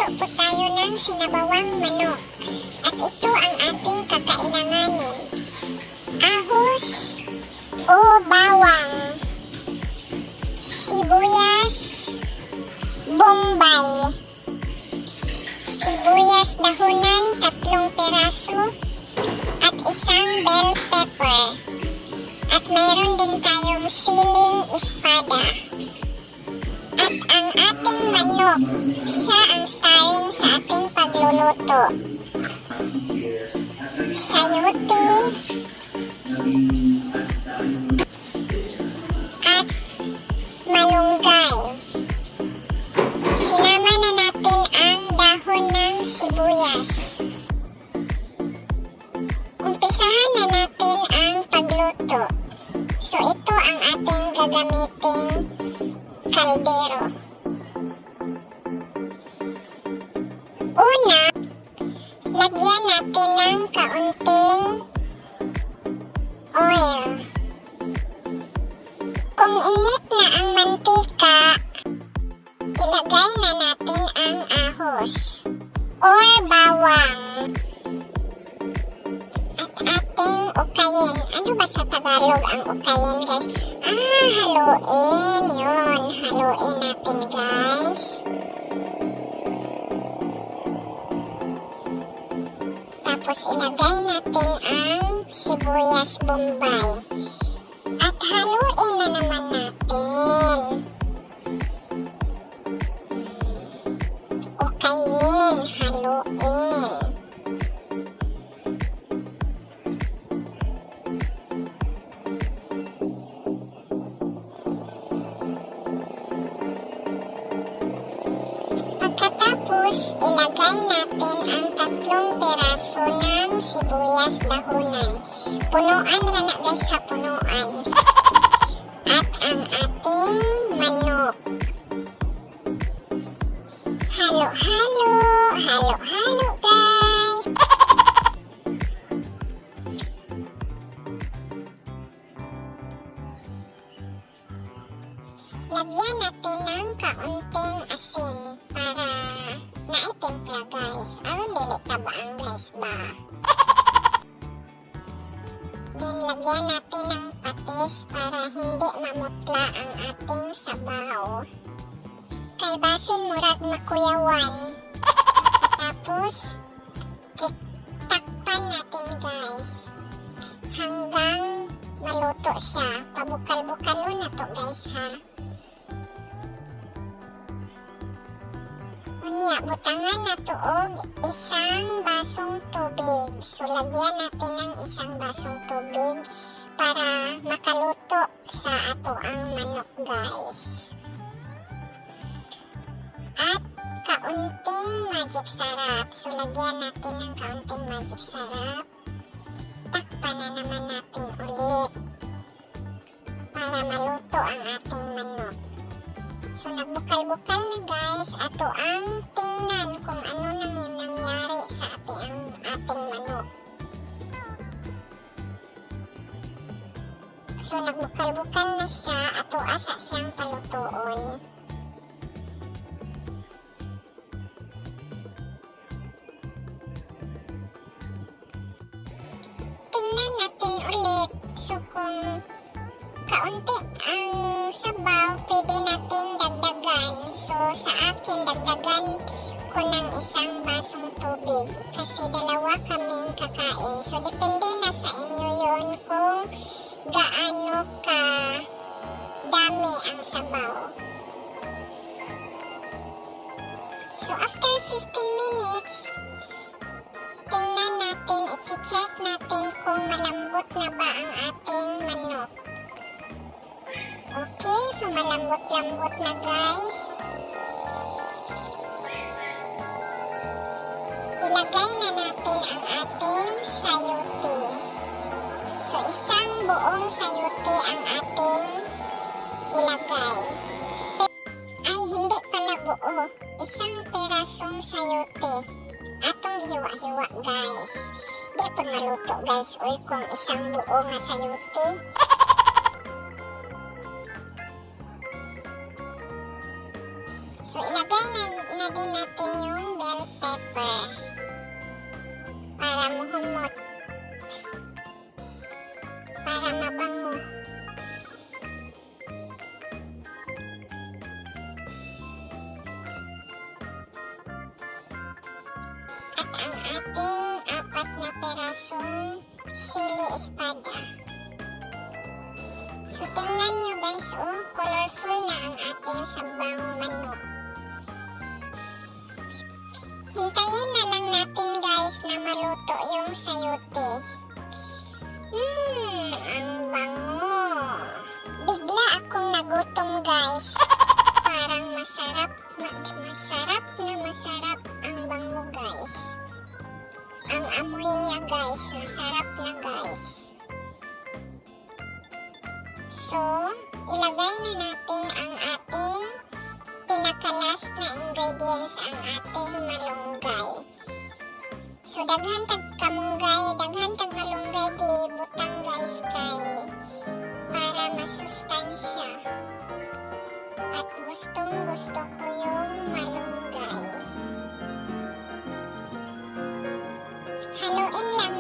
Magluto po tayo ng sinabawang manok. At ito ang ating kakailanganin. Ahos o bawang, sibuyas, bombay, sibuyas dahunan 3 peraso, at isang bell pepper. At mayroon din tayong siling espada. At ang ating manok, siya ang starring sa ating pagluluto. Sayote at malunggay. Sinama na natin ang dahon ng sibuyas. Umpisahan na natin ang pagluto. So ito ang ating gagamiting kaldero. Una, lagyan natin ng kaunting oil. Kung init na ang mantika, ilagay na natin ang ahos or bawang at ating ukayin. Ano ba sa Tagalog ang ukayin, guys? Haluin. Yun, haluin natin, guys. Tapos ilagay natin ang sibuyas bombay. At haluin na naman natin. Ukayin, haluin. Pagkatapos, ilagay natin ang 3 peraso ng sibuyas dahunan. Punuan na na, guys, ha, punuan. At ang ating manok. Halo-halo, halo-halo, guys. Lagyan natin ng kaunting asin para naitimpla, guys. Aron dili tabaan, guys, ba? Then lagyan natin ng patis para hindi mamutla ang ating sabaw. Kay basin murag makuyawan. Tapos takpan natin, guys, hanggang maluto siya. Pabukal-bukalo na to, guys, ha. Unya, butangan na to og isang basong tubig. So lagyan natin ng isang basong tubig para makaluto sa ato ang manok, guys. At kaunting magic sarap. So lagyan natin ng kaunting magic sarap. Takpan na naman natin ulit para maluto ang ating manok. So nagbukal-bukal na, guys. Ato ang tingnan kung ano nang yung nangyari sa ating manok. So nagbukal-bukal na siya. Ato asa siyang palutoon. Tingnan natin ulit. So kung kaunti ang sabaw, pwede natin dagdagan. So sa akin, dagdagan ko ng isang basong tubig kasi 2 kaming kakain. So depende na sa inyo yon kung gaano ka dami ang sabaw. So after 15 minutes, tingnan natin, i-check natin kung malambot na ba ang ating manok. Okay, so malambot-lambot na, guys. Ilagay na natin ang ating sayote. So isang buong sayote ang ating ilagay. Ay, hindi pala buo. Isang perasong sayote. Atong hiwa-hiwa, guys. Di pa maluto, guys. Uy, kung isang buo nga sayote. So ilagay na na din natin yung bell pepper para muhumot, para mabango. At ang ating 4 na perasong sili espada. So tingnan nyo guys, colorful na ang ating sabang manok. Hintayin na lang natin guys na maluto yung sayote. Ang bango. Bigla akong nagutom guys. Parang masarap ang bango guys. Ang amoy niya guys, masarap na guys. So, ilagay na natin ang ating pinaka-last na ingredients, ang ating malunggay. So, daghan tag kamunggay, daghan tag malunggay gibutang guys kay para masustansya. At gustong gusto ko yung malunggay. Haluin lang